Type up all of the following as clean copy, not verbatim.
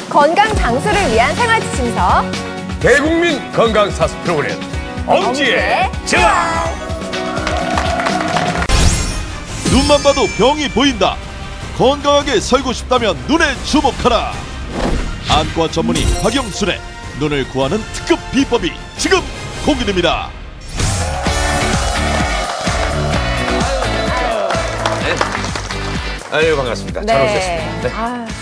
건강 장수를 위한 생활 지침서 대국민 건강 사수 프로그램 엄지의 제왕. 눈만 봐도 병이 보인다. 건강하게 살고 싶다면 눈에 주목하라. 안과 전문의 박영순의 눈을 구하는 특급 비법이 지금 공개됩니다. 아유, 반갑습니다. 잘 오셨습니다. 네.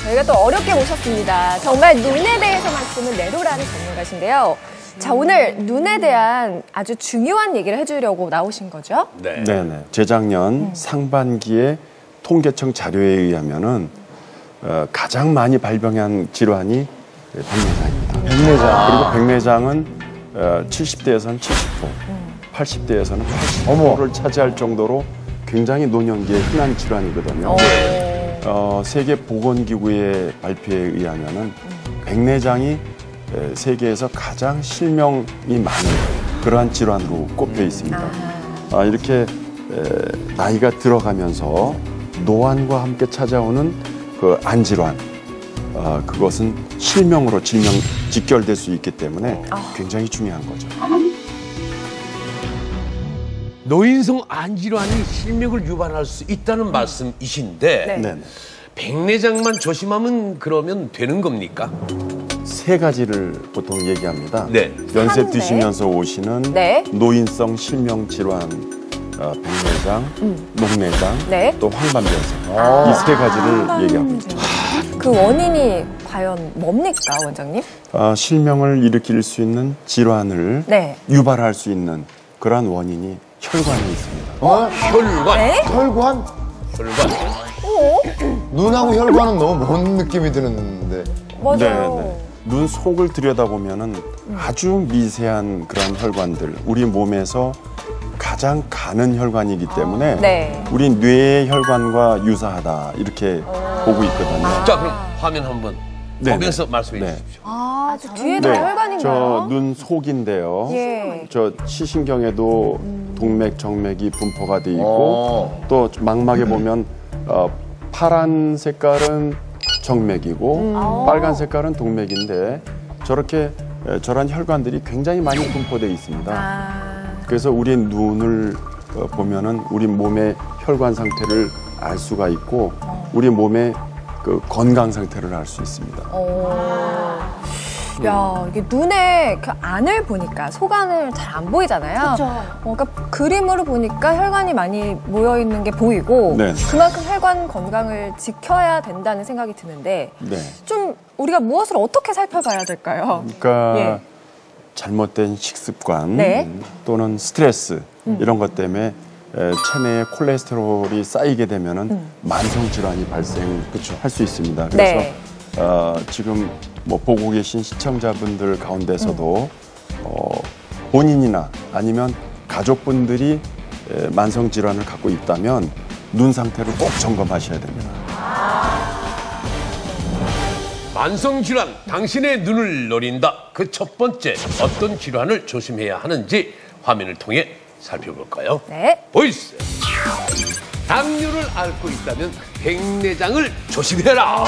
저희가 또 어렵게 모셨습니다. 정말 눈에 대해서만큼은 내로라는 전문가신데요. 자, 오늘 눈에 대한 아주 중요한 얘기를 해주려고 나오신 거죠? 네. 네네. 재작년 상반기에 통계청 자료에 의하면은 가장 많이 발병한 질환이 백내장입니다. 백내장. 그리고 백내장은 70대에서는 70%, 80대에서는 80%를 차지할 정도로 굉장히 노년기에 흔한 질환이거든요. 세계보건기구의 발표에 의하면은 백내장이 세계에서 가장 실명이 많은 그러한 질환으로 꼽혀 있습니다. 이렇게 나이가 들어가면서 노안과 함께 찾아오는 그 안질환, 그것은 실명으로 직결될 수 있기 때문에 굉장히 중요한 거죠. 노인성 안질환이 실명을 유발할 수 있다는 말씀이신데 네. 백내장만 조심하면 그러면 되는 겁니까? 세 가지를 보통 얘기합니다. 네. 연세 드시면서 오시는 노인성 실명 질환, 백내장, 녹내장, 또 황반변성. 이 세 가지를 얘기합니다. 그 원인이 과연 뭡니까, 원장님? 실명을 일으킬 수 있는 질환을 유발할 수 있는 그러한 원인이 혈관에 있습니다. 혈관? 네? 혈관? 눈하고 혈관은 너무 먼 느낌이 드는데. 맞아요. 눈 속을 들여다보면은 아주 미세한 그런 혈관들, 우리 몸에서 가장 가는 혈관이기 때문에 우리 뇌의 혈관과 유사하다 이렇게 보고 있거든요. 자, 그럼 화면 한번 보면서 말씀해 주십시오. 저 뒤에도 혈관인가요? 저 눈 속인데요. 저 시신경에도 동맥, 정맥이 분포가 돼 있고 또 망막에 보면 파란 색깔은 정맥이고 빨간 색깔은 동맥인데 저런 혈관들이 굉장히 많이 분포되어 있습니다. 그래서 우리 눈을 보면은 우리 몸의 혈관 상태를 알 수가 있고 우리 몸의 그 건강 상태를 알 수 있습니다. 야, 이게 눈에 그 안을 보니까 속안을 잘 안 보이잖아요. 그러니까 그림으로 보니까 혈관이 많이 모여 있는 게 보이고 그만큼 혈관 건강을 지켜야 된다는 생각이 드는데 좀 우리가 무엇을 어떻게 살펴봐야 될까요? 그러니까 잘못된 식습관 또는 스트레스 이런 것 때문에 체내에 콜레스테롤이 쌓이게 되면은 만성 질환이 발생할 수 있습니다. 그래서 지금 뭐 보고 계신 시청자분들 가운데서도 본인이나 아니면 가족분들이 만성 질환을 갖고 있다면 눈 상태를 꼭 점검하셔야 됩니다. 만성 질환, 당신의 눈을 노린다. 그 첫 번째 어떤 질환을 조심해야 하는지 화면을 통해 살펴볼까요? 보이스. 당뇨를 앓고 있다면 백내장을 조심해라.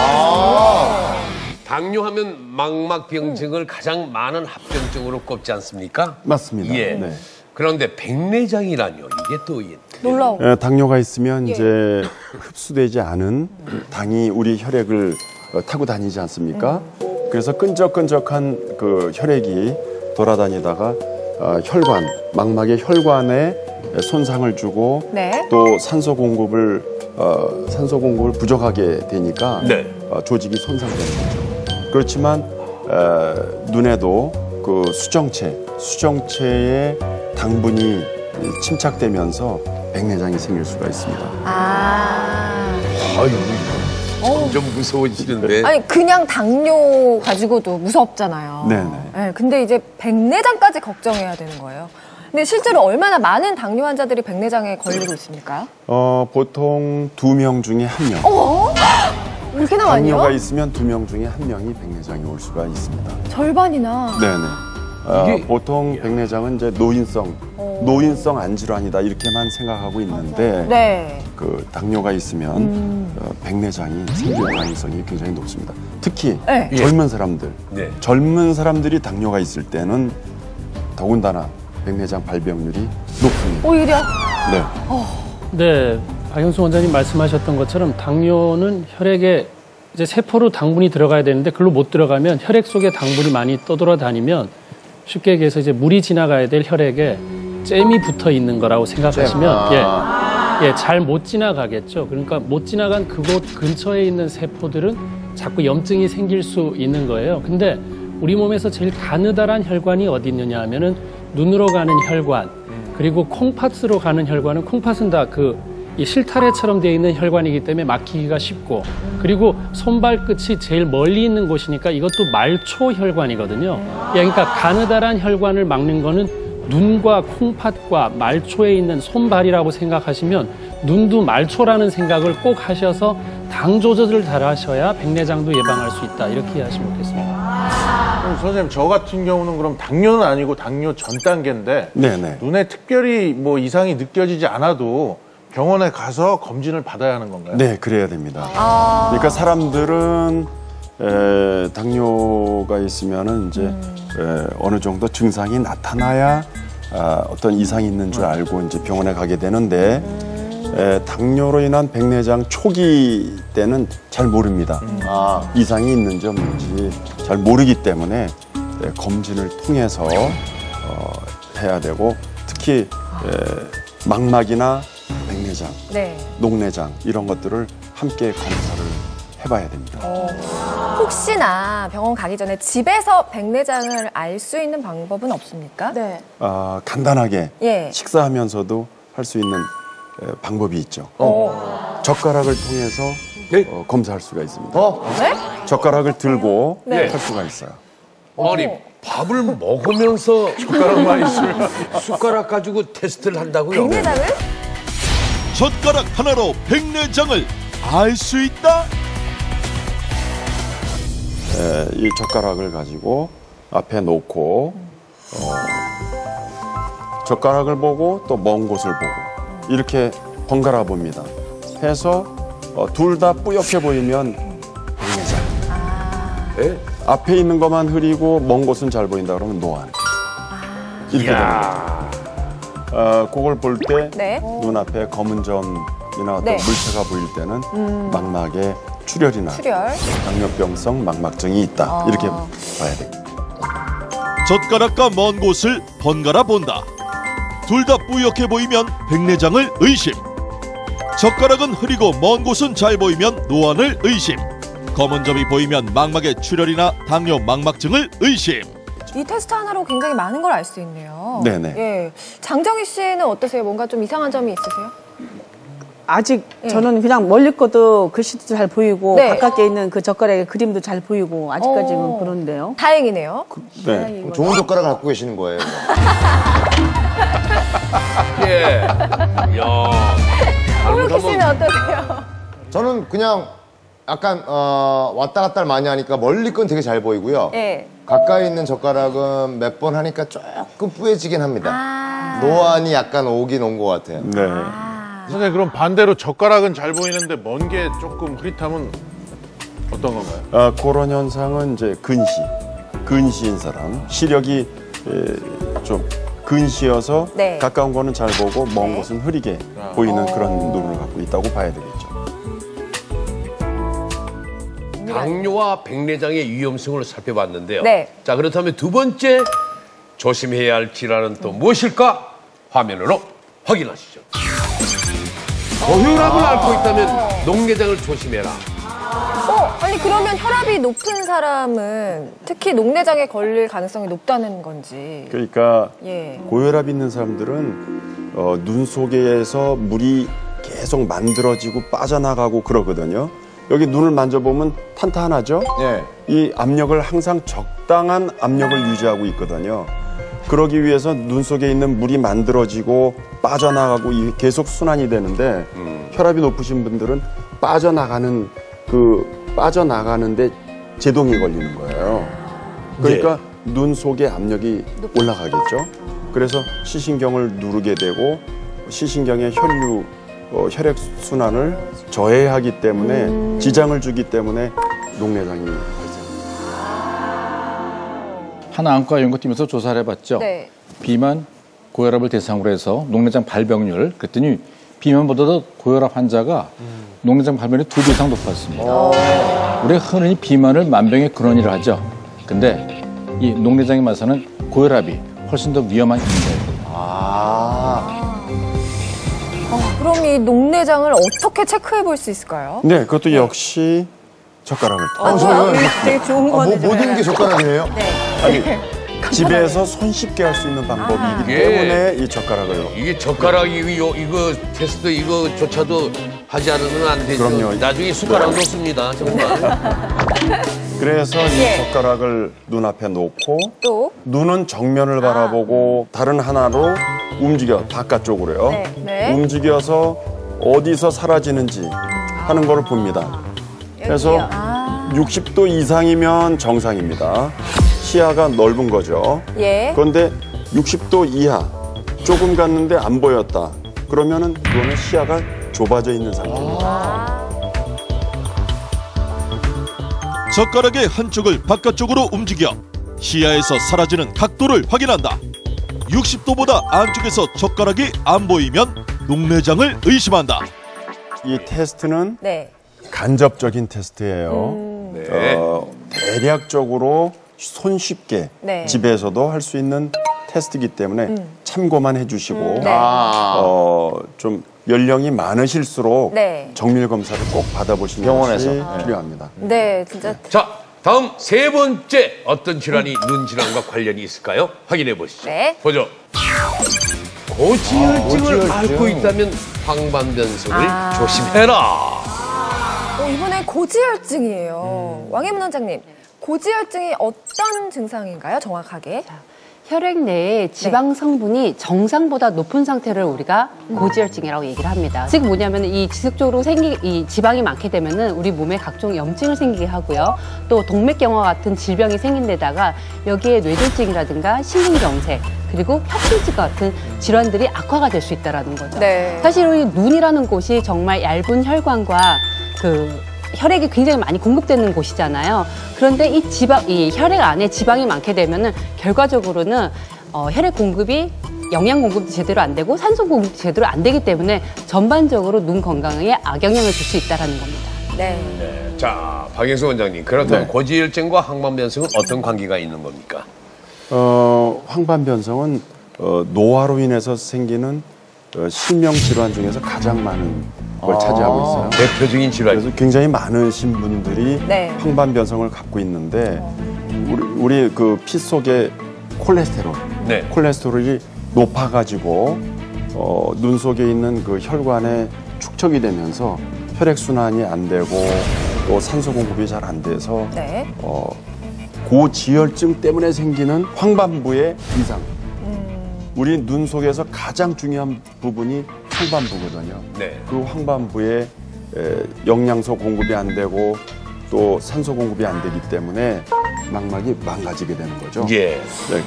당뇨하면 망막병증을 가장 많은 합병증으로 꼽지 않습니까? 맞습니다. 그런데 백내장이라뇨, 이게 또 놀라워. 당뇨가 있으면 이제 흡수되지 않은 당이 우리 혈액을 타고 다니지 않습니까? 그래서 끈적끈적한 그 혈액이 돌아다니다가 혈관, 망막의 혈관에 손상을 주고 또 산소 공급을 부족하게 되니까 조직이 손상되는 거죠. 그렇지만 눈에도 그 수정체에 당분이 침착되면서 백내장이 생길 수가 있습니다. 아유, 점점 무서워지는데. 아니, 그냥 당뇨 가지고도 무섭잖아요. 근데 이제 백내장까지 걱정해야 되는 거예요. 근데 실제로 얼마나 많은 당뇨 환자들이 백내장에 걸리고 있습니까? 보통 2명 중에 1명. 그렇게나 많이요? 당뇨가 있으면 2명 중에 1명이 백내장이 올 수가 있습니다. 절반이나? 보통 백내장은 이제 노인성 안질환이다 이렇게만 생각하고 있는데 네. 그 당뇨가 있으면 백내장이 생길 가능성이 굉장히 높습니다. 특히 네. 젊은 사람들, 네. 젊은 사람들이 당뇨가 있을 때는 더군다나 백내장 발병률이 높습니다. 오히려? 네. 네, 박영수 원장님 말씀하셨던 것처럼 당뇨는 혈액에 이제 세포로 당분이 들어가야 되는데 그걸로 못 들어가면 혈액 속에 당분이 많이 떠돌아다니면 쉽게 얘기해서 이제 물이 지나가야 될 혈액에 잼이 붙어 있는 거라고 생각하시면 잘 못 지나가겠죠. 그러니까 못 지나간 그곳 근처에 있는 세포들은 자꾸 염증이 생길 수 있는 거예요. 근데 우리 몸에서 제일 가느다란 혈관이 어디 있느냐 하면은 눈으로 가는 혈관, 그리고 콩팥으로 가는 혈관은 콩팥은 다 이 실타래처럼 되어 있는 혈관이기 때문에 막히기가 쉽고, 그리고 손발끝이 제일 멀리 있는 곳이니까 이것도 말초 혈관이거든요. 그러니까 가느다란 혈관을 막는 거는 눈과 콩팥과 말초에 있는 손발이라고 생각하시면 눈도 말초라는 생각을 꼭 하셔서 당 조절을 잘 하셔야 백내장도 예방할 수 있다. 이렇게 이해하시면 좋겠습니다. 그럼 선생님, 저 같은 경우는 그럼 당뇨는 아니고 당뇨 전 단계인데 네네. 눈에 특별히 뭐 이상이 느껴지지 않아도 병원에 가서 검진을 받아야 하는 건가요? 네, 그래야 됩니다. 그러니까 사람들은 당뇨가 있으면은 이제 어느 정도 증상이 나타나야 어떤 이상이 있는 줄 알고 이제 병원에 가게 되는데 당뇨로 인한 백내장 초기 때는 잘 모릅니다. 이상이 있는지 없는지 잘 모르기 때문에 검진을 통해서 해야 되고, 특히 망막이나 백내장, 네. 녹내장 이런 것들을 함께 검사를 해봐야 됩니다. 혹시나 병원 가기 전에 집에서 백내장을 알 수 있는 방법은 없습니까? 네. 간단하게 예. 식사하면서도 할 수 있는 방법이 있죠. 젓가락을 통해서 검사할 수가 있습니다. 네? 젓가락을 들고 네. 할 수가 있어요. 아니, 밥을 먹으면서 숟가락만 있으면 숟가락 가지고 테스트를 한다고요? 백내장을? 젓가락 하나로 백내장을 알 수 있다? 이 젓가락을 가지고 앞에 놓고 젓가락을 보고 또 먼 곳을 보고 이렇게 번갈아 봅니다. 해서 둘 다 뿌옇게 보이면 백내장. 네? 앞에 있는 것만 흐리고 먼 곳은 잘 보인다 그러면 노안. 이렇게 됩니다. 그걸 볼 때 네. 눈앞에 검은 점이나 어떤 네. 물체가 보일 때는 망막에 출혈이나 출혈. 당뇨병성 망막증이 있다. 이렇게 봐야 됩니다. 젓가락과 먼 곳을 번갈아 본다. 둘 다 뿌옇게 보이면 백내장을 의심. 젓가락은 흐리고 먼 곳은 잘 보이면 노안을 의심. 검은 점이 보이면 망막의 출혈이나 당뇨 망막증을 의심. 이 테스트 하나로 굉장히 많은 걸 알 수 있네요. 네네. 예. 장정희 씨는 어떠세요? 뭔가 좀 이상한 점이 있으세요? 아직 저는 그냥 멀리 것도 글씨도 잘 보이고 네. 바깥에 있는 그 젓가락의 그림도 잘 보이고 아직까지는 그런데요. 다행이네요. 네. 좋은 젓가락을 갖고 계시는 거예요. 예. 야. 홍혁기 씨는 어떠세요? 저는 그냥 약간 왔다 갔다 많이 하니까 멀리 건 되게 잘 보이고요. 예. 가까이 있는 젓가락은 몇 번 하니까 조금 뿌얘지긴 합니다. 노안이 약간 오긴 온 것 같아요. 네. 선생님, 그럼 반대로 젓가락은 잘 보이는데 먼 게 조금 흐릿하면 어떤 건가요? 그런 현상은 이제 근시인 사람, 시력이 좀 근시여서 네. 가까운 거는 잘 보고 먼 곳은 흐리게 보이는 그런 눈을 갖고 있다고 봐야 되겠죠. 당뇨와 백내장의 위험성을 살펴봤는데요. 네. 자, 그렇다면 두 번째 조심해야 할 질환은 또 무엇일까? 화면으로 확인하시죠. 고혈압을 앓고 있다면 녹내장을 조심해라. 아니 그러면 혈압이 높은 사람은 특히 녹내장에 걸릴 가능성이 높다는 건지. 그러니까 예. 고혈압 있는 사람들은 눈 속에서 물이 계속 만들어지고 빠져나가고 그러거든요. 여기 눈을 만져보면 탄탄하죠? 예. 이 압력을 항상 적당한 압력을 유지하고 있거든요. 그러기 위해서 눈 속에 있는 물이 만들어지고 빠져나가고 이게 계속 순환이 되는데 혈압이 높으신 분들은 빠져나가는데 제동이 걸리는 거예요. 그러니까 눈 속의 압력이 올라가겠죠. 그래서 시신경을 누르게 되고 시신경의 혈액 순환을 저해하기 때문에 지장을 주기 때문에 녹내장이 발생합니다. 한 안과 연구팀에서 조사를 해봤죠. 네. 비만, 고혈압을 대상으로 해서 녹내장 발병률 그랬더니 비만보다도 고혈압 환자가 녹내장 발병이 2배 이상 높았습니다. 우리가 흔히 비만을 만병의 근원이라 하죠. 근데 이 녹내장에 맞서는 고혈압이 훨씬 더 위험한 인자예요. 그럼 이 녹내장을 어떻게 체크해 볼 수 있을까요? 네, 그것도 역시 젓가락을. 되게 좋은 거 같아요. 모든 게 젓가락이에요? 네. 아니, 집에서 손쉽게 할 수 있는 방법이기 때문에 이 젓가락을. 이게 젓가락이 이거 테스트 이거조차도 하지 않으면 안 되죠. 그럼요. 나중에 숟가락 놓습니다. 정말. 그래서 이 젓가락을 눈앞에 놓고 또 눈은 정면을 바라보고 다른 하나로 움직여 바깥쪽으로요. 네. 움직여서 어디서 사라지는지 하는 걸 봅니다. 그래서 60도 이상이면 정상입니다. 시야가 넓은 거죠. 그런데 60도 이하 조금 갔는데 안 보였다. 그러면은 그거는 시야가 좁아져 있는 상태입니다. 젓가락의 한쪽을 바깥쪽으로 움직여 시야에서 사라지는 각도를 확인한다. 60도보다 안쪽에서 젓가락이 안 보이면 녹내장을 의심한다. 이 테스트는 간접적인 테스트예요. 대략적으로 손쉽게 집에서도 할 수 있는 테스트이기 때문에 참고만 해주시고 좀 연령이 많으실수록 정밀 검사를 꼭 받아보시는 것이 필요합니다. 네, 진짜. 자, 다음 세 번째 어떤 질환이 눈 질환과 관련이 있을까요? 확인해 보시죠. 보죠. 고지혈증을 앓고 있다면 황반변성을 조심해라. 이번엔 고지혈증이에요. 왕혜문 원장님, 고지혈증이 어떤 증상인가요, 정확하게? 혈액 내에 지방 성분이 정상보다 높은 상태를 우리가 고지혈증이라고 얘기를 합니다. 즉 뭐냐면 이 지속적으로 이 지방이 많게 되면은 우리 몸에 각종 염증을 생기게 하고요. 또 동맥경화 같은 질병이 생긴 데다가 여기에 뇌졸중이라든가 심근경색 그리고 협심증 같은 질환들이 악화가 될 수 있다는 거죠. 사실 이 눈이라는 곳이 정말 얇은 혈관과 혈액이 굉장히 많이 공급되는 곳이잖아요. 그런데 이 혈액 안에 지방이 많게 되면은 결과적으로는 혈액 공급이 영양 공급도 제대로 안 되고 산소 공급도 제대로 안 되기 때문에 전반적으로 눈 건강에 악영향을 줄 수 있다는 겁니다. 자, 박영수 원장님, 그렇다면 고지혈증과 황반변성은 어떤 관계가 있는 겁니까? 황반변성은 노화로 인해서 생기는 실명 질환 중에서 가장 많은 걸 차지하고 있어요. 대표적인 질환. 그래서 굉장히 많으신 분들이 황반변성을 갖고 있는데 우리 그 피 속에 콜레스테롤이 높아가지고 눈 속에 있는 그 혈관에 축적이 되면서 혈액 순환이 안 되고 또 산소 공급이 잘 안 돼서 고지혈증 때문에 생기는 황반부의 이상. 우리 눈 속에서 가장 중요한 부분이 황반부거든요. 그 황반부에 영양소 공급이 안 되고 또 산소 공급이 안 되기 때문에 망막이 망가지게 되는 거죠.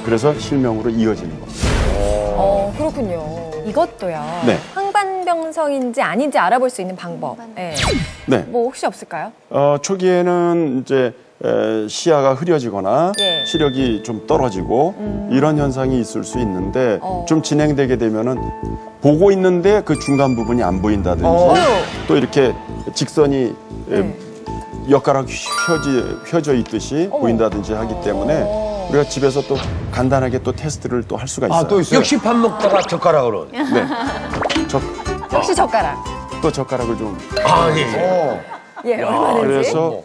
그래서 실명으로 이어지는 겁니다. 그렇군요. 이것도요. 황반변성인지 아닌지 알아볼 수 있는 방법. 뭐 혹시 없을까요? 초기에는 이제 시야가 흐려지거나 시력이 좀 떨어지고 이런 현상이 있을 수 있는데 좀 진행되게 되면은 보고 있는데 그 중간 부분이 안 보인다든지 또 이렇게 직선이 엿가락 휘어져 있듯이 보인다든지 하기 때문에 우리가 집에서 또 간단하게 또 테스트를 또 할 수가 있어요. 또 있어요? 역시 밥 먹다가 젓가락으로. 역시 젓가락. 또 젓가락을 좀. 얼마든지. 그래서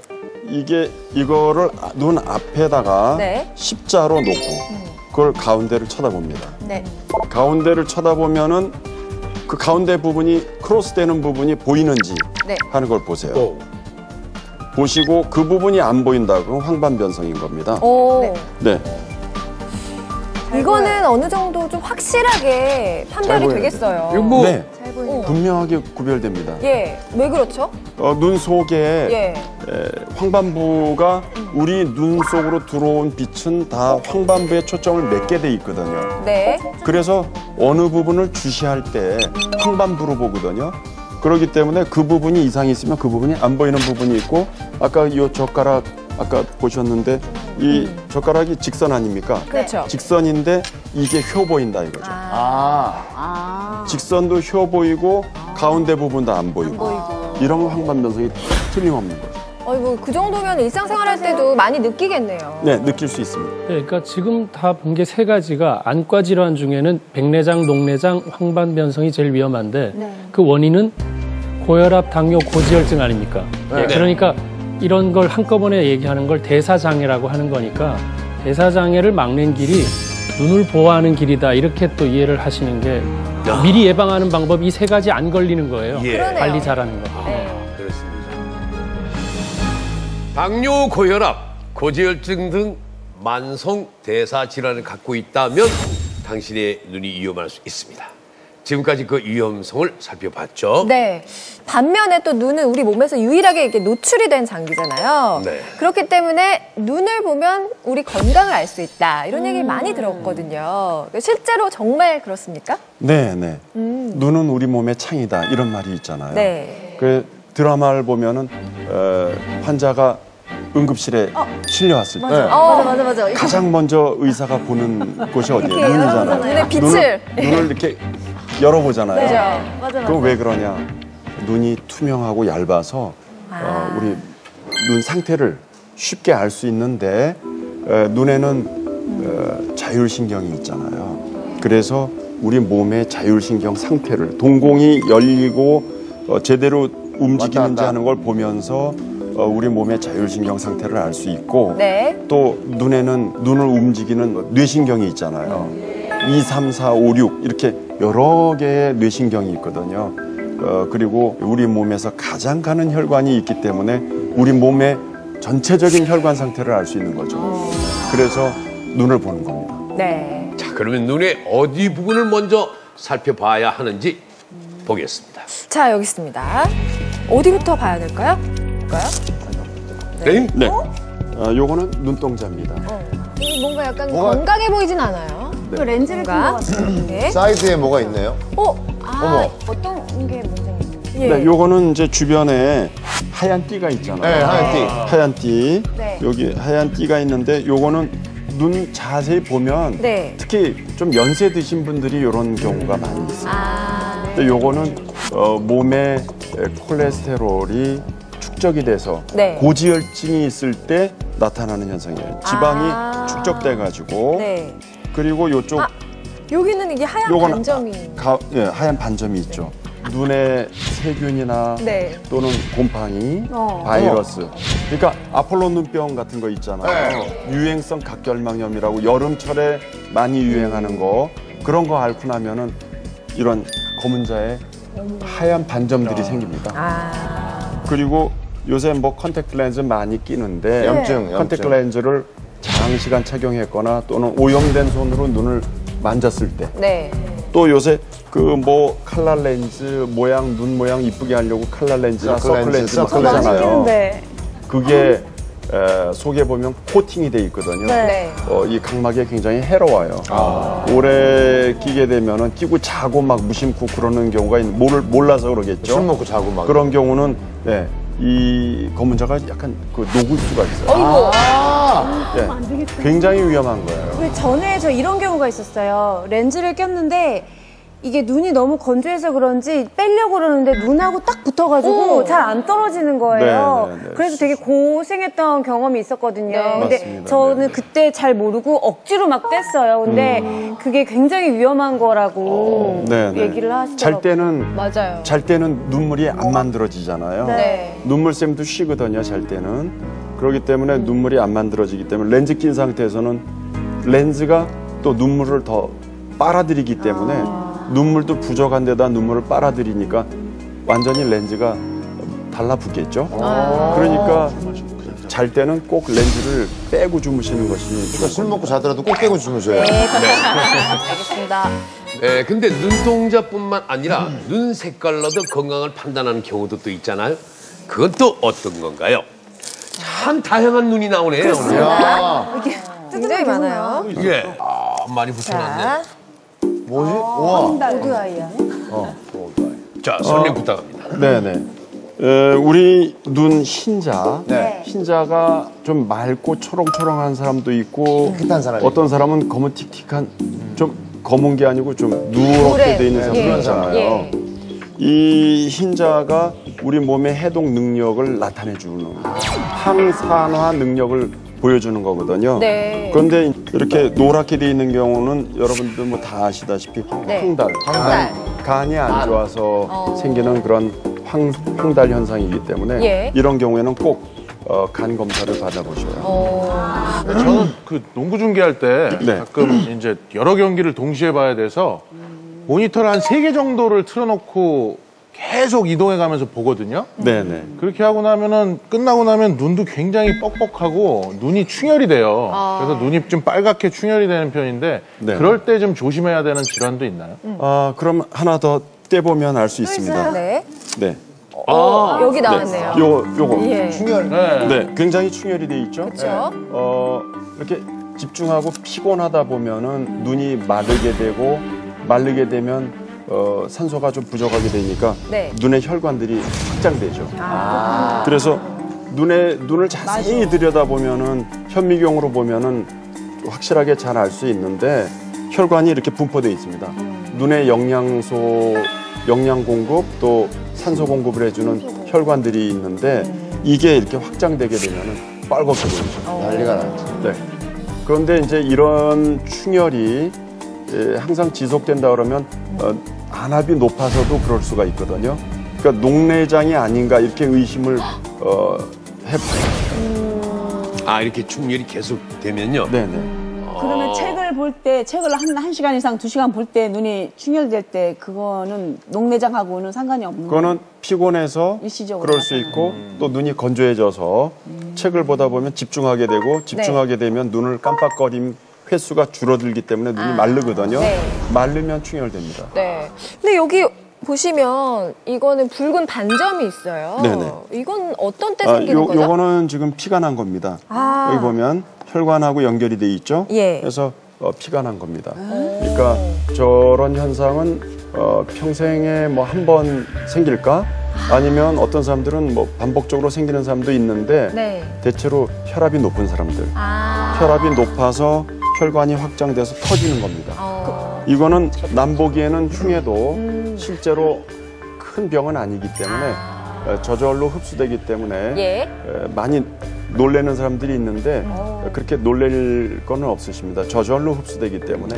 이거를 눈 앞에다가 십자로 놓고 그걸 가운데를 쳐다봅니다. 가운데를 쳐다보면은 그 가운데 부분이 크로스되는 부분이 보이는지 하는 걸 보세요. 보시고 그 부분이 안 보인다. 그럼 황반변성인 겁니다. 이거는 어느 정도 좀 확실하게 판별이 되겠어요. 분명하게 구별됩니다. 예, 왜 그렇죠? 눈 속에 황반부가 우리 눈 속으로 들어온 빛은 다 황반부에 초점을 맺게 돼 있거든요. 네. 그래서 어느 부분을 주시할 때 황반부로 보거든요. 그렇기 때문에 그 부분이 이상이 있으면 그 부분이 안 보이는 부분이 있고, 아까 이 젓가락 아까 보셨는데 이 젓가락이 직선 아닙니까? 그렇죠. 직선인데 이게 휘어 보인다 이거죠. 직선도 휘어 보이고 가운데 부분도 안 보이고. 이런 건 황반변성이 틀림없는 거죠. 뭐 그 정도면 일상생활할 때도 많이 느끼겠네요. 네, 느낄 수 있습니다. 네, 그러니까 지금 다 본 게 세 가지가 안과 질환 중에는 백내장, 녹내장, 황반변성이 제일 위험한데 그 원인은 고혈압, 당뇨, 고지혈증 아닙니까? 네. 그러니까 이런 걸 한꺼번에 얘기하는 걸 대사장애라고 하는 거니까 대사장애를 막는 길이 눈을 보호하는 길이다, 이렇게 또 이해를 하시는 게 미리 예방하는 방법이 이 세 가지 안 걸리는 거예요. 예. 관리 잘하는 거. 그렇습니다. 당뇨, 고혈압, 고지혈증 등 만성 대사 질환을 갖고 있다면 당신의 눈이 위험할 수 있습니다. 지금까지 그 위험성을 살펴봤죠. 네. 반면에 또 눈은 우리 몸에서 유일하게 이렇게 노출이 된 장기잖아요. 네. 그렇기 때문에 눈을 보면 우리 건강을 알 수 있다, 이런 얘기 많이 들었거든요. 실제로 정말 그렇습니까? 네, 네. 눈은 우리 몸의 창이다, 이런 말이 있잖아요. 네. 그 드라마를 보면은 환자가 응급실에 실려왔을 때 맞아. 가장 먼저 의사가 보는 곳이 어디예요? 눈이잖아요. 눈의 빛을. 눈을 이렇게 열어보잖아요. 맞아. 그럼 왜 그러냐? 눈이 투명하고 얇아서 우리 눈 상태를 쉽게 알 수 있는데 눈에는 자율신경이 있잖아요. 그래서 우리 몸의 자율신경 상태를, 동공이 열리고 제대로 움직이는지 하는 걸 보면서 우리 몸의 자율신경 상태를 알 수 있고, 또 눈에는 눈을 움직이는 뇌신경이 있잖아요. 2, 3, 4, 5, 6 이렇게 여러 개의 뇌신경이 있거든요. 그리고 우리 몸에서 가장 가는 혈관이 있기 때문에 우리 몸의 전체적인 혈관 상태를 알 수 있는 거죠. 그래서 눈을 보는 겁니다. 네. 자, 그러면 눈의 어디 부분을 먼저 살펴봐야 하는지 보겠습니다. 자, 여기 있습니다. 어디부터 봐야 될까요? 네. 네. 요거는 눈동자입니다. 뭔가 약간 건강해 보이진 않아요. 네. 렌즈를 낀 것 같아요. 네. 사이드에 뭐가 있네요? 어머. 어떤 게 문제인지. 네, 요거는 이제 주변에 하얀 띠가 있잖아요. 네, 하얀 띠. 하얀 띠. 네. 여기 하얀 띠가 있는데 요거는 눈 자세히 보면 특히 좀 연세 드신 분들이 이런 경우가 많이 있어요. 근데 요거는 몸에 콜레스테롤이 축적이 돼서 고지혈증이 있을 때 나타나는 현상이에요. 지방이 축적돼가지고. 그리고 요쪽 여기는 이게 하얀 반점이. 하얀 반점이 있죠. 눈에 세균이나 또는 곰팡이, 바이러스. 그러니까 아폴로 눈병 같은 거 있잖아요. 유행성 각결막염이라고 여름철에 많이 유행하는 거, 그런 거 앓고 나면은 이런 검은자에 하얀 반점들이 생깁니다. 그리고 요새 뭐 컨택트 렌즈 많이 끼는데 컨택트 렌즈를 장시간 착용했거나 또는 오염된 손으로 눈을 만졌을 때 또 요새 그 뭐 칼라 렌즈 모양, 눈 모양 이쁘게 하려고 칼라 렌즈나 서클 렌즈 막 쓰잖아요. 그게 속에 보면 코팅이 돼 있거든요. 이 각막에 굉장히 해로워요. 오래 끼게 되면은 끼고 자고 막 무심코 그러는 경우가 몰라서 그러겠죠. 술 먹고 자고 막. 그런 경우는 이 검은자가 약간 녹을 수가 있어요. 굉장히 위험한 거예요. 전에 저 이런 경우가 있었어요. 렌즈를 꼈는데 이게 눈이 너무 건조해서 그런지 빼려고 그러는데 눈하고 딱 붙어가지고 잘 안 떨어지는 거예요. 그래서 되게 고생했던 경험이 있었거든요. 근데 맞습니다. 저는 그때 잘 모르고 억지로 막 뗐어요. 근데 그게 굉장히 위험한 거라고 얘기를 하시더라고요. 잘 때는 눈물이 안 만들어지잖아요. 눈물샘도 쉬거든요, 잘 때는. 그렇기 때문에 눈물이 안 만들어지기 때문에 렌즈 낀 상태에서는 렌즈가 또 눈물을 더 빨아들이기 때문에 눈물도 부족한 데다 눈물을 빨아들이니까 완전히 렌즈가 달라붙겠죠. 그러니까 잘 때는 꼭 렌즈를 빼고 주무시는 것이. 그러니까 술 먹고 자더라도 꼭 빼고 주무셔야. 알겠습니다. 근데 눈동자뿐만 아니라 눈 색깔로도 건강을 판단하는 경우도 또 있잖아요. 그건 또 어떤 건가요? 참 다양한 눈이 나오네요. 이게 굉장히 많아요. 이게 많이 붙여놨네. 뭐지? 우와. 오드아이야. 자, 설명 부탁합니다. 네네. 우리 눈 흰자, 흰자가 좀 맑고 초롱초롱한 사람도 있고, 어떤 사람은 검은틱틱한, 좀 검은 게 아니고 좀 누렇게 돼 있는 사람도 있잖아요. 이 흰자가 우리 몸의 해독 능력을 나타내주는 항산화 능력을 보여주는 거거든요. 그런데 이렇게 노랗게 돼 있는 경우는 여러분들 뭐 다 아시다시피 황달, 간이 안 좋아서 생기는 그런 황달 현상이기 때문에 이런 경우에는 꼭 간 검사를 받아보셔요. 저는 그 농구 중계할 때 가끔 이제 여러 경기를 동시에 봐야 돼서 모니터를 한 3개 정도를 틀어놓고 계속 이동해가면서 보거든요. 네네. 그렇게 하고 나면은 끝나고 나면 눈도 굉장히 뻑뻑하고 눈이 충혈이 돼요. 그래서 눈이 좀 빨갛게 충혈이 되는 편인데 그럴 때 좀 조심해야 되는 질환도 있나요? 그럼 하나 더 떼보면 알 수 있습니다. 네. 여기 나왔네요. 요거. 충혈. 네, 굉장히 충혈이 돼 있죠. 그렇죠. 이렇게 집중하고 피곤하다 보면은 눈이 마르게 되면 산소가 좀 부족하게 되니까 눈의 혈관들이 확장되죠. 그래서 눈을 자세히 들여다보면은 현미경으로 보면은 확실하게 잘 알 수 있는데 혈관이 이렇게 분포되어 있습니다. 눈의 영양 공급 또 산소 공급을 해주는 혈관들이 있는데 이게 이렇게 확장되게 되면은 빨갛게 보이죠. 난리가 나죠. 네. 그런데 이제 이런 충혈이 항상 지속된다 그러면 안압이 높아서도 그럴 수가 있거든요. 그러니까 녹내장이 아닌가 이렇게 의심을 해봐요. 이렇게 충혈이 계속 되면요. 네네. 그러면 책을 볼 때, 책을 한 시간 이상 2시간 볼 때 눈이 충혈될 때 그거는 녹내장하고는 상관이 없는 거예요? 그거는 피곤해서 그럴 수 있고 또 눈이 건조해져서 책을 보다 보면 집중하게 되면 눈을 깜빡거림 횟수가 줄어들기 때문에 눈이 마르거든요. 마르면 충혈됩니다. 근데 여기 보시면 이거는 붉은 반점이 있어요. 네네. 이건 어떤 때 생기는 거죠? 요거는 지금 피가 난 겁니다. 여기 보면 혈관하고 연결이 돼 있죠. 그래서 피가 난 겁니다. 그러니까 저런 현상은 평생에 뭐 한 번 생길까? 아니면 어떤 사람들은 뭐 반복적으로 생기는 사람도 있는데 대체로 혈압이 높은 사람들. 혈압이 높아서 혈관이 확장돼서 터지는 겁니다. 이거는 남 보기에는 흉해도 실제로 큰 병은 아니기 때문에 저절로 흡수되기 때문에 많이 놀라는 사람들이 있는데 그렇게 놀랄 거는 없으십니다. 저절로 흡수되기 때문에.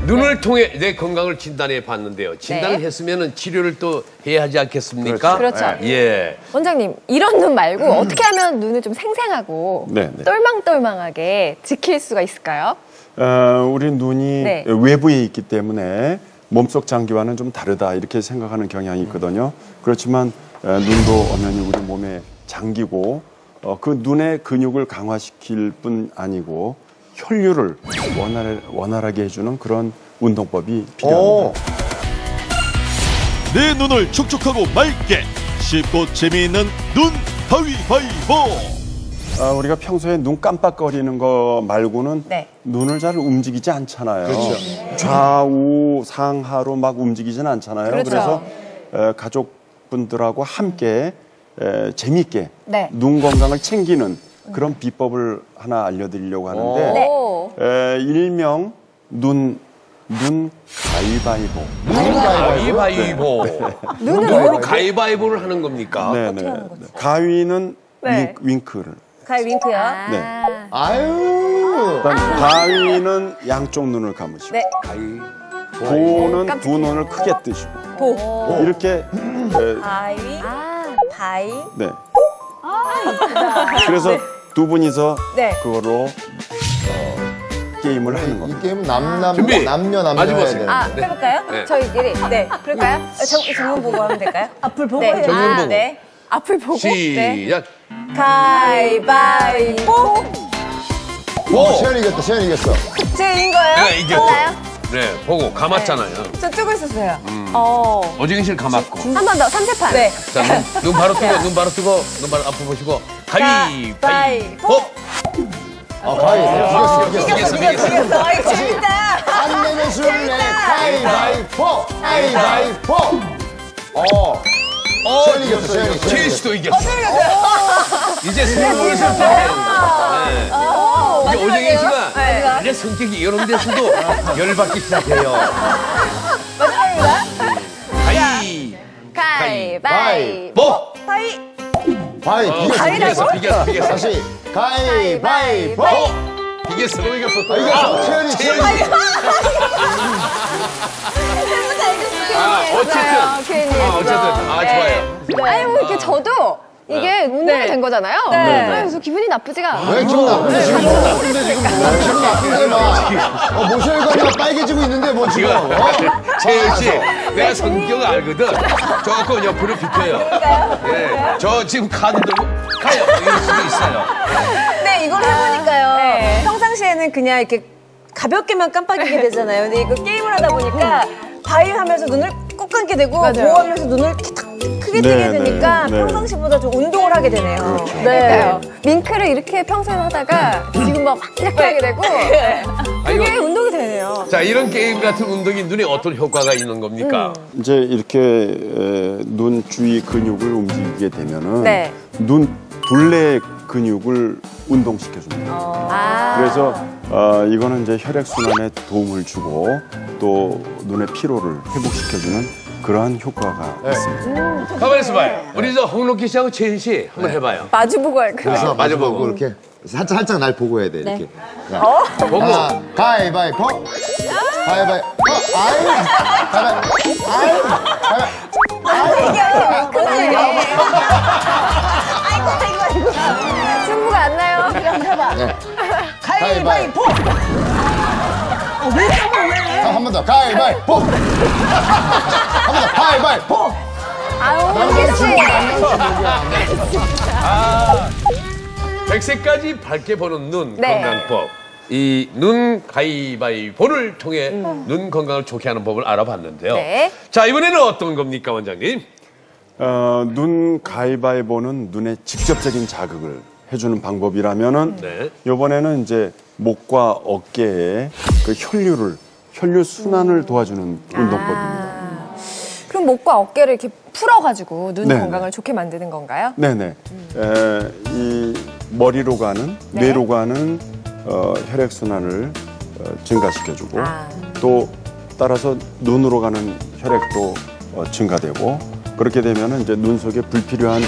눈을 통해 내 건강을 진단해 봤는데요. 진단을 했으면 치료를 또 해야 하지 않겠습니까? 그렇죠. 원장님, 이런 눈 말고 어떻게 하면 눈을 좀 생생하고 똘망똘망하게 지킬 수가 있을까요? 우리 눈이 외부에 있기 때문에 몸속 장기와는 좀 다르다 이렇게 생각하는 경향이 있거든요. 그렇지만 눈도 엄연히 우리 몸의 장기고 그 눈의 근육을 강화시킬 뿐 아니고 혈류를 원활하게 해주는 그런 운동법이 필요합니다. 내 눈을 촉촉하고 맑게 쉽고 재미있는 눈 가위바위보. 우리가 평소에 눈 깜빡거리는 거 말고는 눈을 잘 움직이지 않잖아요. 좌우 상하로 막 움직이지는 않잖아요. 그래서 가족분들하고 함께 재미있게 눈 건강을 챙기는 그런 비법을 하나 알려드리려고 하는데 일명 눈 가위바위보. 가위바위보. 눈으로 가위바위보를 하는 겁니까? 가위는 윙크를. 가위 윙크요? 그다음 가위는 양쪽 눈을 감으시고. 보는 두 눈을 크게 뜨시고. 이렇게. 바위. 그래서 두 분이서 그거로 게임을 하는 겁니다. 이 게임은 남녀 해야 돼. 해볼까요? 저희끼리. 그럴까요? 정면 보고 하면 될까요? 앞을 보고 해요. 정면 보고. 앞을 보고. 시작. 가위바위보. 세연이 이겼다. 세연이 이겼어. 제 이긴 거예요? 네, 이겼죠. 네, 보고 감았잖아요. 저 뜨고 있었어요. 오정인 씨를 감았고. 한 번 더, 3세판. 네. 자, 눈 바로 뜨고, 눈 바로 뜨고, 눈 바로 앞으로 보시고. 가위바위보! 이겼어. 아이, 재밌다. 안 내면 술래. 가위바위보. 가위바위보. 세연이 이겼어. 최일 씨도 이겼어. 이제 승부를 좀 이제 오정인 씨가 이제 성격이 이런 데서도 열받기 시작해요. 가위바위보! 비겼어. 다시. 가위바위보. 이겼어. 이겼어. 세연이. 어쨌든. 좋아요. 아니, 뭐 이렇게 저도 이게 운동이 된 거잖아요. 그래서 기분이 나쁘지가 않아요. 왜 기분 나쁜데 지금? 기분 나쁜데 막. 모셔혈관이가 빨개지고 있는데 뭐 지금. 최일 씨, 내가 성격을 알거든. 조금 옆으로 비켜요. 예, 저 지금 카드 들고 가요. 이럴 수도 있어요. 네, 이걸 해보니까요. 평상시에는 그냥 이렇게 가볍게만 깜빡이게 되잖아요. 근데 이거 게임을 하다 보니까 바위 하면서 눈을 꼭 감게 되고 보호하면서 눈을 이렇게 탁 크게 뜨게 되니까 평상시보다 좀 운동을 하게 되네요. 그렇죠. 네. 밍크를 이렇게 평소에 하다가 지금 막 이렇게 하게 되고 그게 운동이 되네요. 자, 이런 게임 같은 운동이 눈에 어떤 효과가 있는 겁니까? 이제 이렇게 눈 주위 근육을 움직이게 되면은 눈 둘레 근육을 운동시켜줍니다. 그래서 이거는 이제 혈액순환에 도움을 주고 또 눈의 피로를 회복시켜주는 그러한 효과가 있습니다. 가만히 있어봐요. 우리 저 홍록기 씨하고 최인 씨 한번 해봐요. 마주보고 할까요? 그래서 마주보고 이렇게 살짝 날 보고 해야 돼. 이렇게. 보고. 가위바위보. 가위바위보. 승부가 안 나요. 가위바위보. 한 번 더. 가위바위보. 한 번 더. 가위바위보. 아우, 100세까지 밝게 보는 눈 건강법. 이 눈 가위바위보를 통해 눈 건강을 좋게 하는 법을 알아봤는데요. 자, 이번에는 어떤 겁니까, 원장님? 눈 가위바위보는 눈에 직접적인 자극을 해주는 방법이라면은 이번에는 이제 목과 어깨에 그 혈류 순환을 도와주는 운동법입니다. 그럼 목과 어깨를 이렇게 풀어가지고 눈 건강을 좋게 만드는 건가요? 네네. 이 머리로 가는 뇌로 가는 혈액 순환을 증가시켜주고 또 따라서 눈으로 가는 혈액도 증가되고 그렇게 되면 이제 눈 속에 불필요한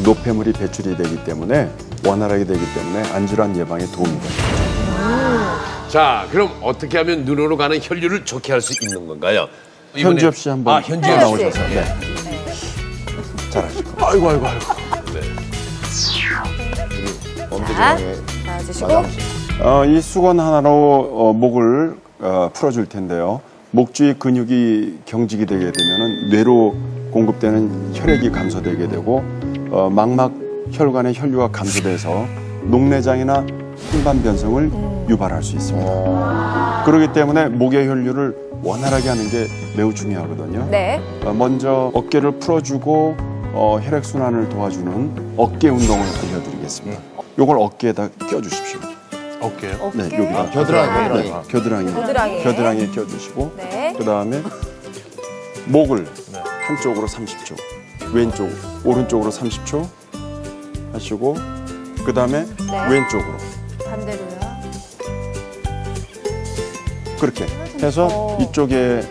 노폐물이 배출이 되기 때문에 원활하게 되기 때문에 안질환 예방에 도움이 됩니다. 자, 그럼 어떻게 하면 눈으로 가는 혈류를 좋게 할 수 있는 건가요? 현지엽 씨 한번 나오셔서 잘하시고. 아이고. 나와주시고. 이 수건 하나로 목을 풀어줄 텐데요. 목 주위 근육이 경직이 되게 되면 뇌로 공급되는 혈액이 감소되게 되고 망막 혈관의 혈류가 감소돼서 녹내장이나 흰반 변성을 유발할 수 있습니다. 그렇기 때문에 목의 혈류를 원활하게 하는 게 매우 중요하거든요. 먼저 어깨를 풀어주고 혈액 순환을 도와주는 어깨 운동을 알려드리겠습니다. 요걸 어깨에다 껴주십시오. 어깨요? 네, 여기다 겨드랑이에 껴주시고 그 다음에 목을 한쪽으로 30초, 오른쪽으로 30초 하시고 그 다음에 왼쪽으로 반대로요. 그렇게 해서 이쪽에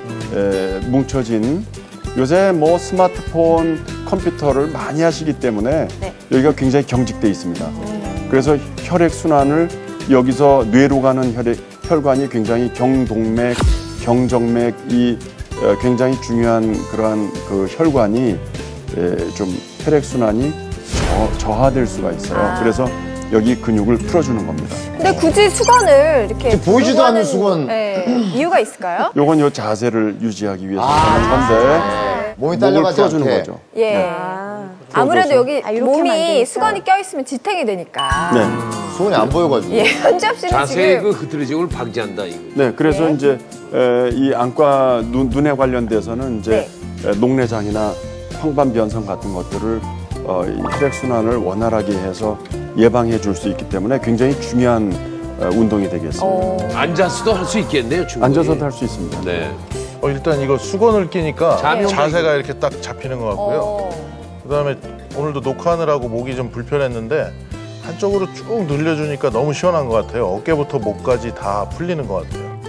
뭉쳐진 요새 뭐 스마트폰, 컴퓨터를 많이 하시기 때문에 여기가 굉장히 경직돼 있습니다. 그래서 혈액 순환을 여기서 뇌로 가는 혈관이 굉장히 경동맥, 경정맥 이 굉장히 중요한 그러한 그 혈관이 좀 혈액 순환이 저하될 수가 있어요. 그래서 여기 근육을 풀어주는 겁니다. 근데 굳이 수건을 이렇게 보이지도 않는 수건 이유가 있을까요? 요건 요 자세를 유지하기 위해서 하는 건데 몸이 목을 딸려가지 풀어주는 않게. 거죠. 예. 네. 아무래도 여기 몸이 만드니까. 수건이 껴있으면 지탱이 되니까. 네. 수건이 안 보여가지고. 예, 현지엽 씨는 자세히 지금. 그 흐트러짐을 방지한다. 이거. 네, 그래서 이제 이 안과 눈에 관련돼서는 이제 녹내장이나 황반변성 같은 것들을 이 혈액순환을 원활하게 해서 예방해 줄 수 있기 때문에 굉장히 중요한 운동이 되겠습니다. 앉아서도 할 수 있겠네요, 충분히. 앉아서도 할 수 있습니다. 네. 일단 이거 수건을 끼니까 네. 자세가 이렇게 딱 잡히는 것 같고요. 그다음에 오늘도 녹화하느라고 목이 좀 불편했는데 한쪽으로 쭉 늘려주니까 너무 시원한 것 같아요. 어깨부터 목까지 다 풀리는 것 같아요.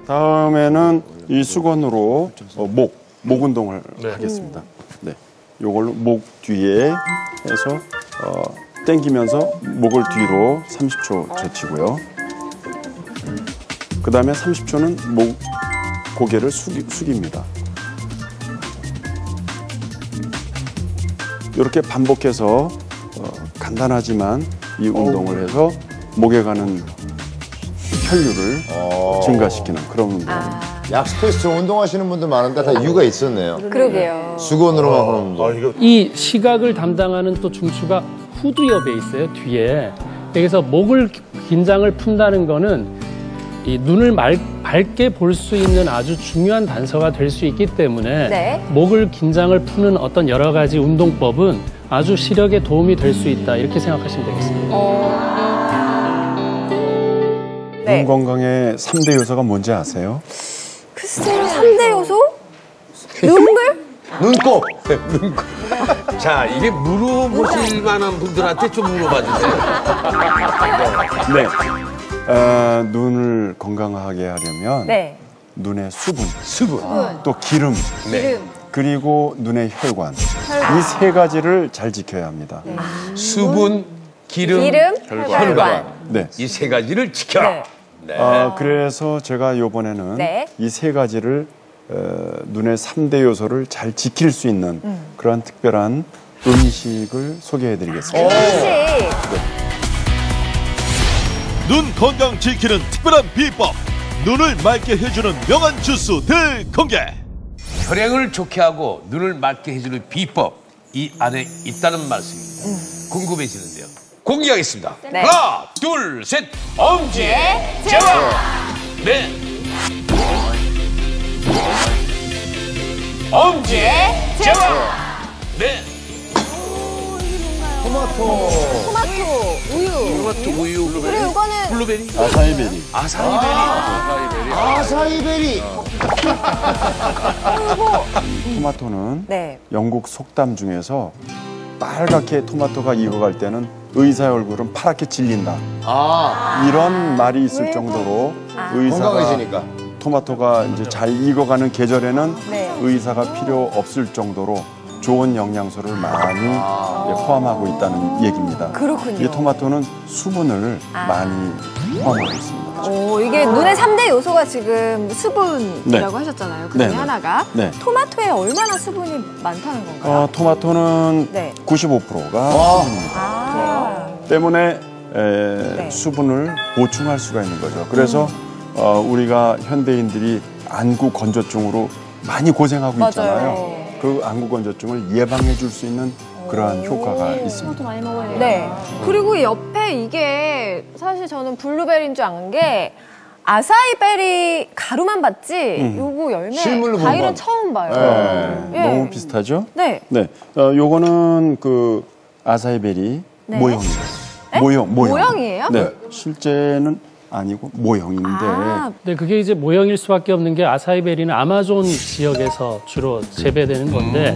다음에는 이 수건으로 목 운동을 하겠습니다. 네, 요걸로 목 뒤에 해서 당기면서 목을 뒤로 30초 젖히고요. 그 다음에 30초는 고개를 숙입니다. 이렇게 반복해서 간단하지만 이 운동을 해서 목에 가는 혈류를 증가시키는 그런 운동입니다. 약스페이스 운동하시는 분들 많은데 다 이유가 있었네요. 그러게요. 수건으로만 하는 운동. 이 시각을 담당하는 또 중추가 후두엽에 있어요, 뒤에. 여기서 목을 긴장을 푼다는 거는 이 눈을 밝게 볼 수 있는 아주 중요한 단서가 될 수 있기 때문에 목을 긴장을 푸는 어떤 여러 가지 운동법은 아주 시력에 도움이 될 수 있다, 이렇게 생각하시면 되겠습니다. 눈 건강의 3대 요소가 뭔지 아세요? 글쎄요, 3대 요소? 눈물? 눈곱! 눈곱. 자, 이게 물어보실 만한 분들한테 좀 물어봐 주세요. 네. 눈을 건강하게 하려면 눈의 수분, 또 기름, 그리고 눈의 혈관. 이 세 가지를 잘 지켜야 합니다. 수분, 기름, 혈관. 네. 이 세 가지를 지켜라. 네. 그래서 제가 이번에는 이 세 가지를 눈의 3대 요소를 잘 지킬 수 있는 그런 특별한 음식을 소개해드리겠습니다. 눈 건강 지키는 특별한 비법, 눈을 맑게 해주는 명한 주스 대공개. 혈행을 좋게 하고 눈을 맑게 해주는 비법, 이 안에 있다는 말씀입니다. 궁금해지는데요. 공개하겠습니다. 하나, 둘, 셋, 엄지제왕. 네. 엄지제왕. 네. 토마토, 우유. 토마토, 우유. 그리고 이거는 블루베리. 아사이베리. 아사이베리. 토마토는 영국 속담 중에서 빨갛게 토마토가 익어갈 때는 의사의 얼굴은 파랗게 질린다. 이런 말이 있을 정도로 의사가 건강해지니까. 토마토가 이제 잘 익어가는 계절에는 의사가 필요 없을 정도로 좋은 영양소를 많이 포함하고 있다는 얘기입니다. 그렇군요. 이 토마토는 수분을 많이 포함하고 있습니다. 이게 눈의 3대 요소가 지금 수분이라고 하셨잖아요. 그 중에 하나가. 토마토에 얼마나 수분이 많다는 건가요? 토마토는 95%가 수분입니다. 때문에 수분을 보충할 수가 있는 거죠. 그래서 우리가 현대인들이 안구 건조증으로 많이 고생하고 있잖아요. 그 안구 건조증을 예방해 줄 수 있는 그러한 효과가 있습니다. 많이 먹어야 돼요. 그리고 옆에 이게 사실 저는 블루베리인 줄 아는 게 아사이베리 가루만 봤지 요거 열매 과일은 처음 봐요. 너무 비슷하죠? 네. 요거는 그 아사이베리 모형입니다. 모형. 모형이에요? 네. 실제는 아니고 모형인데. 근데 그게 이제 모형일 수밖에 없는 게 아사이베리는 아마존 지역에서 주로 재배되는 건데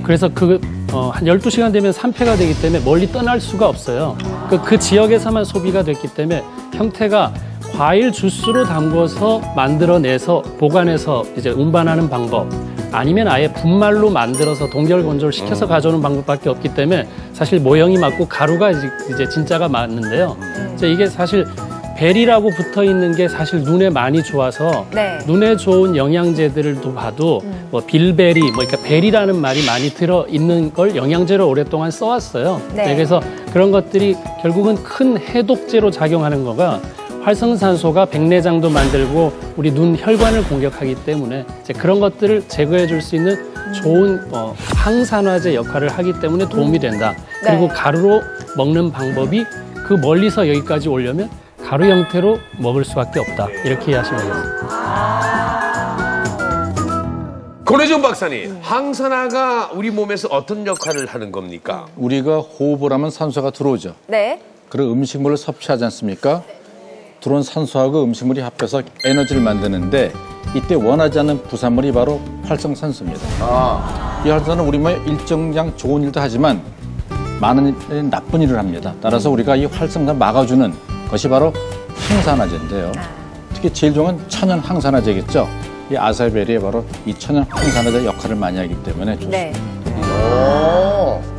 그래서 한 12시간 되면 산패가 되기 때문에 멀리 떠날 수가 없어요. 그 지역에서만 소비가 됐기 때문에 형태가 과일 주스로 담궈서 만들어내서 보관해서 이제 운반하는 방법 아니면 아예 분말로 만들어서 동결 건조를 시켜서 가져오는 방법밖에 없기 때문에 사실 모형이 맞고 가루가 이제 진짜가 맞는데요. 이게 사실 베리라고 붙어 있는 게 사실 눈에 많이 좋아서 눈에 좋은 영양제들도 봐도 뭐 빌베리, 그러니까 베리라는 말이 많이 들어 있는 걸 영양제로 오랫동안 써왔어요. 그래서 그런 것들이 결국은 큰 해독제로 작용하는 거가 활성산소가 백내장도 만들고 우리 눈 혈관을 공격하기 때문에 이제 그런 것들을 제거해 줄 수 있는 좋은 항산화제 역할을 하기 때문에 도움이 된다. 그리고 가루로 먹는 방법이 그 멀리서 여기까지 오려면 가루 형태로 먹을 수밖에 없다. 이렇게 이해하시면 되겠습니다. 권혜정 박사님, 항산화가 우리 몸에서 어떤 역할을 하는 겁니까? 우리가 호흡을 하면 산소가 들어오죠. 네. 그리고 음식물을 섭취하지 않습니까? 들어온 산소하고 음식물이 합해서 에너지를 만드는데 이때 원하지 않는 부산물이 바로 활성산소입니다. 이 활성산은 우리 몸에 일정량 좋은 일도 하지만 많은 나쁜 일을 합니다. 따라서 우리가 이 활성산을 막아주는 것이 바로 항산화제인데요. 특히 제일 좋은 건 천연 항산화제겠죠. 이 아사이베리에 바로 이 천연 항산화제 역할을 많이 하기 때문에 좋습니다. 네.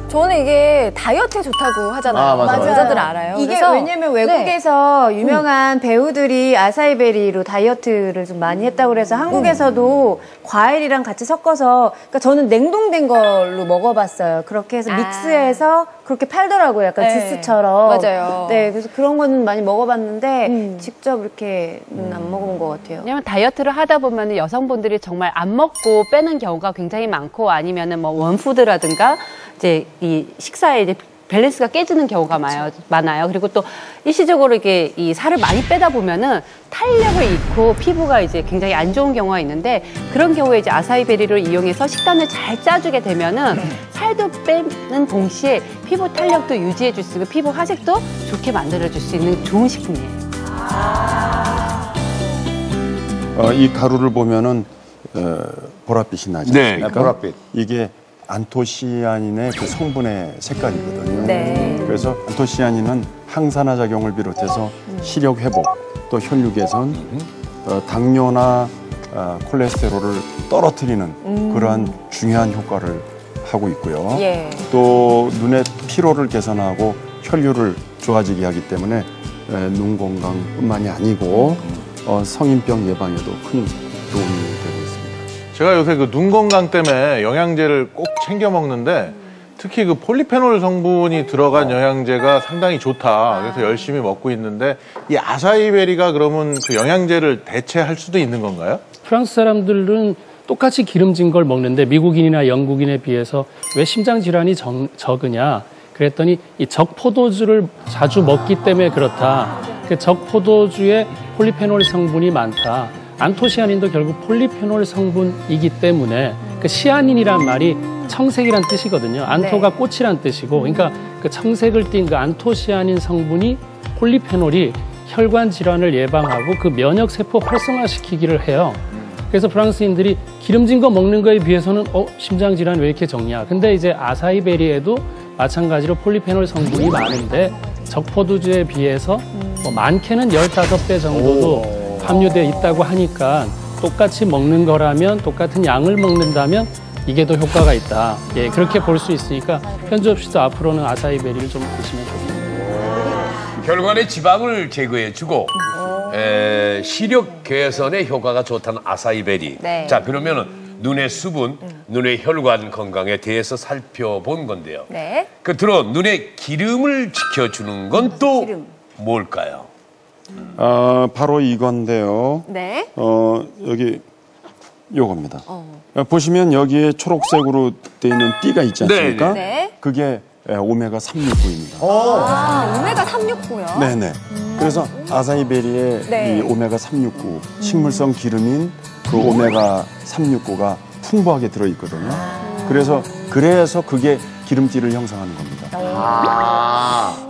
저는 이게 다이어트에 좋다고 하잖아요. 맞아요. 여자들 알아요. 이게 그래서 왜냐면 외국에서 유명한 배우들이 아사이베리로 다이어트를 좀 많이 했다고 그래서 한국에서도 과일이랑 같이 섞어서, 그러니까 저는 냉동된 걸로 먹어봤어요. 그렇게 해서 믹스해서 그렇게 팔더라고요. 약간 주스처럼. 맞아요. 네, 그래서 그런 거는 많이 먹어봤는데 직접 이렇게 안 먹어본 것 같아요. 왜냐면 다이어트를 하다 보면 여성분들이 정말 안 먹고 빼는 경우가 굉장히 많고 아니면은 뭐 원푸드라든가 이제 이 식사에 이제 밸런스가 깨지는 경우가 많아요. 그리고 또 일시적으로 이게 이 살을 많이 빼다 보면은 탄력을 잃고 피부가 이제 굉장히 안 좋은 경우가 있는데 그런 경우에 이제 아사이베리를 이용해서 식단을 잘 짜주게 되면은 살도 빼는 동시에 피부 탄력도 유지해 줄 수 있고 피부 화색도 좋게 만들어 줄 수 있는 좋은 식품이에요. 이 가루를 보면은 보랏빛이 나지 않습니까? 네, 보랏빛. 이게 안토시아닌의 그 성분의 색깔이거든요. 네. 그래서 안토시아닌은 항산화 작용을 비롯해서 시력 회복, 또 혈류 개선, 당뇨나 콜레스테롤을 떨어뜨리는 그러한 중요한 효과를 하고 있고요. 예. 또 눈의 피로를 개선하고 혈류를 좋아지게 하기 때문에 눈 건강뿐만이 아니고 성인병 예방에도 큰 도움이 되고 있습니다. 제가 요새 그 눈 건강 때문에 영양제를 꼭 챙겨 먹는데 특히 그 폴리페놀 성분이 들어간 영양제가 상당히 좋다. 그래서 열심히 먹고 있는데 이 아사이베리가 그러면 그 영양제를 대체할 수도 있는 건가요? 프랑스 사람들은 똑같이 기름진 걸 먹는데 미국인이나 영국인에 비해서 왜 심장 질환이 적으냐? 그랬더니 이 적포도주를 자주 먹기 때문에 그렇다. 그 적포도주에 폴리페놀 성분이 많다. 안토시아닌도 결국 폴리페놀 성분이기 때문에 그 시아닌이란 말이 청색이란 뜻이거든요. 안토가 꽃이란 뜻이고, 그러니까 그 청색을 띤 그 안토시아닌 성분이 폴리페놀이 혈관 질환을 예방하고 그 면역 세포 활성화시키기를 해요. 그래서 프랑스인들이 기름진 거 먹는 거에 비해서는 심장 질환 왜 이렇게 적냐? 근데 이제 아사이베리에도 마찬가지로 폴리페놀 성분이 많은데 적포도주에 비해서 많게는 15배 정도도 함유되어 있다고 하니까 똑같이 먹는 거라면 똑같은 양을 먹는다면 이게 더 효과가 있다. 예, 그렇게 볼 수 있으니까 편주 없이도 앞으로는 아사이베리를 좀 드시면 좋습니다. 혈관의 지방을 제거해주고 시력 개선에 효과가 좋다는 아사이베리. 네. 자, 그러면은 눈의 수분, 눈의 혈관 건강에 대해서 살펴본 건데요. 네. 끝으로 눈의 기름을 지켜주는 건 또 뭘까요? 바로 이건데요. 네. 여기 요겁니다. 보시면 여기에 초록색으로 되어 있는 띠가 있지 않습니까? 네. 그게 오메가 369입니다. 오메가 369요? 네네. 그래서 아사이베리의 이 오메가 369 식물성 기름인 그 오메가 369가 풍부하게 들어있거든요. 그래서 그게 기름띠를 형성하는 겁니다.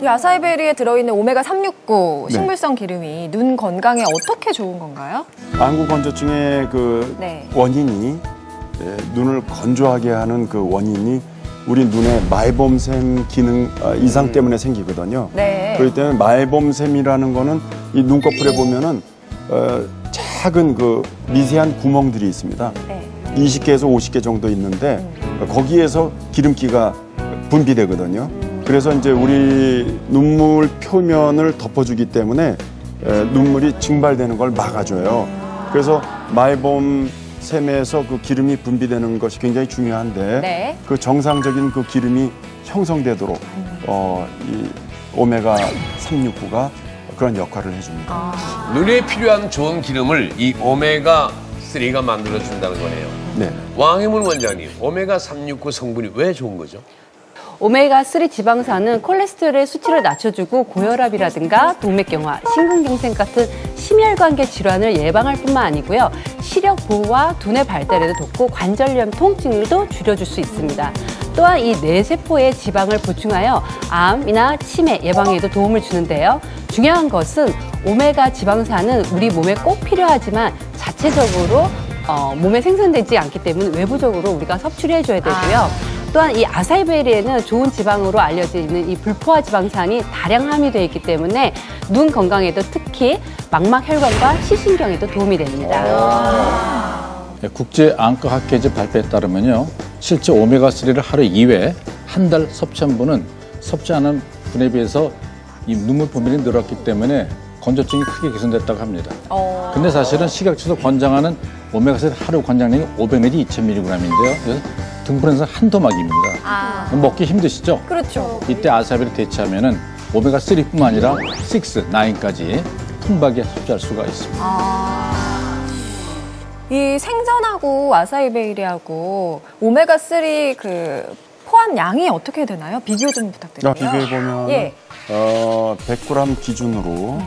이 아사이베리에 들어있는 오메가 369 식물성 기름이 눈 건강에 어떻게 좋은 건가요? 안구 건조증의 그 원인이 눈을 건조하게 하는 그 원인이 우리 눈의 말봄샘 기능 이상 때문에 생기거든요. 네. 그렇기 때문에 말봄샘이라는 거는 이 눈꺼풀에 보면은 작은 그 미세한 구멍들이 있습니다. 20개에서 50개 정도 있는데 거기에서 기름기가 분비되거든요. 그래서 이제 우리 눈물 표면을 덮어주기 때문에 눈물이 증발되는 걸 막아줘요. 그래서 말봄샘에서 그 기름이 분비되는 것이 굉장히 중요한데 그 정상적인 그 기름이 형성되도록 이 오메가 369가 그런 역할을 해줍니다. 눈에 필요한 좋은 기름을 이 오메가3가 만들어준다는 거네요. 네. 왕혜문 원장님, 오메가369 성분이 왜 좋은 거죠? 오메가3 지방산은 콜레스테롤의 수치를 낮춰주고 고혈압이라든가 동맥경화, 심근경색 같은 심혈관계 질환을 예방할 뿐만 아니고요. 시력 보호와 두뇌 발달에도 돕고 관절염 통증도 줄여줄 수 있습니다. 또한 이 뇌세포의 지방을 보충하여 암이나 치매 예방에도 도움을 주는데요. 중요한 것은 오메가 지방산은 우리 몸에 꼭 필요하지만 자체적으로 몸에 생성되지 않기 때문에 외부적으로 우리가 섭취를 해줘야 되고요. 또한 이 아사이베리에는 좋은 지방으로 알려져 있는 이 불포화 지방산이 다량 함유되어 있기 때문에 눈 건강에도 특히 망막혈관과 시신경에도 도움이 됩니다. 국제안과학회지 발표에 따르면요. 실제 오메가3를 하루 2회 한 달 섭취한 분은 섭취하는 분에 비해서 이 눈물 분비이 늘었기 때문에 건조증이 크게 개선됐다고 합니다. 근데 사실은 식약처에서 권장하는 오메가3 하루 권장량이 500 내지 2000mg인데요. 그래서 등분해서 한 토막입니다. 먹기 힘드시죠? 그렇죠. 이때 아사이베리 대체하면은 오메가3뿐만 아니라 6, 9까지 풍부하게 섭취할 수가 있습니다. 이 생선하고 아사이베리하고 오메가3 그 포함 양이 어떻게 되나요? 비교 좀 부탁드려요. 비교해 보면 100g 기준으로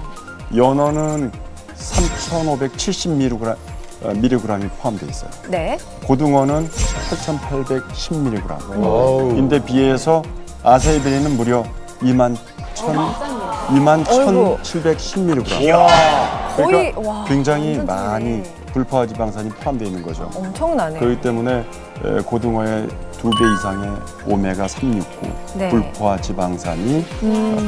연어는 3,570mg이 포함되어 있어요. 네. 고등어는 8,810mg. 인데 비해서 아사이베리는 무려 21,710mg. 거의 그러니까 굉장히 많이 불포화 지방산이 포함되어 있는 거죠. 엄청나네요. 그렇기 때문에 고등어의 2배 이상의 오메가369 불포화 지방산이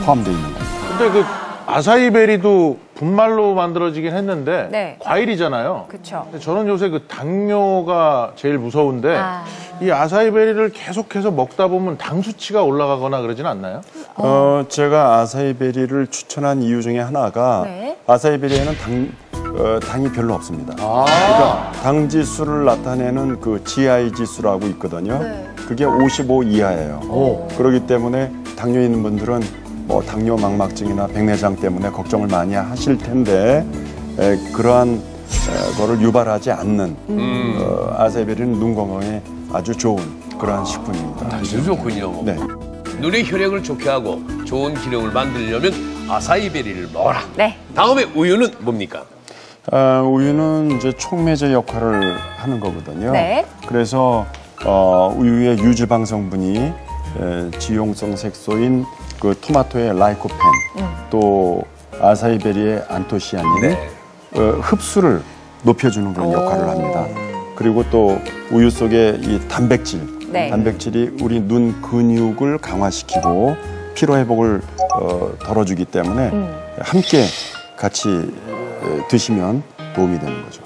포함되어 있는 겁니다. 근데 그 아사이베리도 분말로 만들어지긴 했는데 과일이잖아요. 그렇죠. 저는 요새 그 당뇨가 제일 무서운데 이 아사이베리를 계속해서 먹다 보면 당 수치가 올라가거나 그러진 않나요? 제가 아사이베리를 추천한 이유 중에 하나가 아사이베리에는 당이 별로 없습니다. 그러니까 당 지수를 나타내는 그 GI 지수라고 있거든요. 그게 55 이하예요. 그렇기 때문에 당뇨 있는 분들은 뭐 당뇨 망막증이나 백내장 때문에 걱정을 많이 하실 텐데 그러한 거를 유발하지 않는 아사이베리는 눈 건강에 아주 좋은 그러한 식품입니다. 아주 좋군요. 네. 눈의 혈액을 좋게 하고 좋은 기름을 만들려면 아사이베리를 먹어라. 네. 다음에 우유는 뭡니까? 우유는 이제 촉매제 역할을 하는 거거든요. 네. 그래서 우유의 유지방 성분이 지용성 색소인 그 토마토의 라이코펜 또 아사이베리의 안토시아닌 흡수를 높여주는 그런 역할을 합니다. 그리고 또 우유 속에 이 단백질이 우리 눈 근육을 강화시키고 피로 회복을 덜어주기 때문에 함께 같이 드시면 도움이 되는 거죠.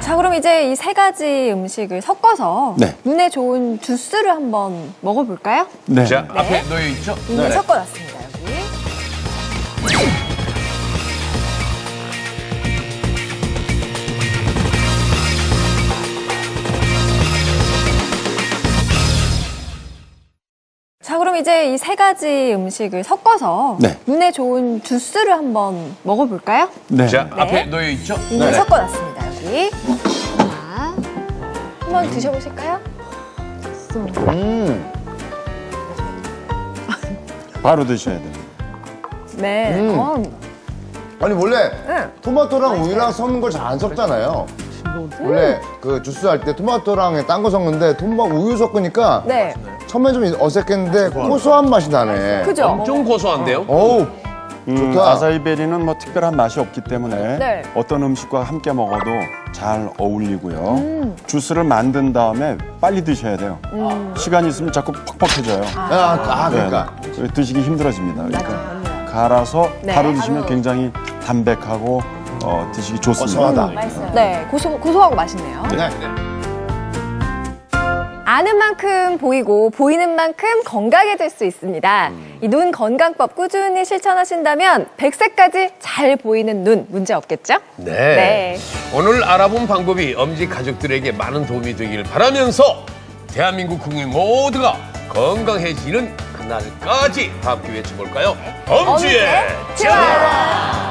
자, 그럼 이제 이 세 가지 음식을 섞어서 눈에 좋은 주스를 한번 먹어볼까요? 네. 자, 앞에 놓여 있죠? 이미 섞어놨습니다, 여기. 자, 그럼 이제 이 세 가지 음식을 섞어서 눈에 좋은 주스를 한번 먹어볼까요? 네. 자, 앞에 놓여 있죠? 이미 섞어놨습니다, 여기. 자, 한번 드셔보실까요? 바로 드셔야 돼요. 네. 아니 원래 토마토랑 우유랑 섞는 걸 잘 안 섞잖아요. 원래 그 주스 할 때 토마토랑 딴 거 섞는데 우유 섞으니까 처음엔 좀 어색했는데 고소한 맛이 나네. 그죠? 엄청 고소한데요? 어우, 좋다. 아사이베리는 뭐 특별한 맛이 없기 때문에 어떤 음식과 함께 먹어도 잘 어울리고요. 주스를 만든 다음에 빨리 드셔야 돼요. 시간이 있으면 자꾸 퍽퍽해져요. 그러니까. 드시기 힘들어집니다. 그러니까 갈아서 바로 드시면 굉장히 담백하고 드시기 좋습니다. 고소하다. 네, 고소하고 맛있네요. 아는 만큼 보이고 보이는 만큼 건강해 질 수 있습니다. 이 눈 건강법 꾸준히 실천하신다면 100세까지 잘 보이는 눈 문제 없겠죠? 네. 오늘 알아본 방법이 엄지 가족들에게 많은 도움이 되길 바라면서 대한민국 국민 모두가 건강해지는 그 그날까지 다 함께 외쳐볼까요? 엄지의 지화!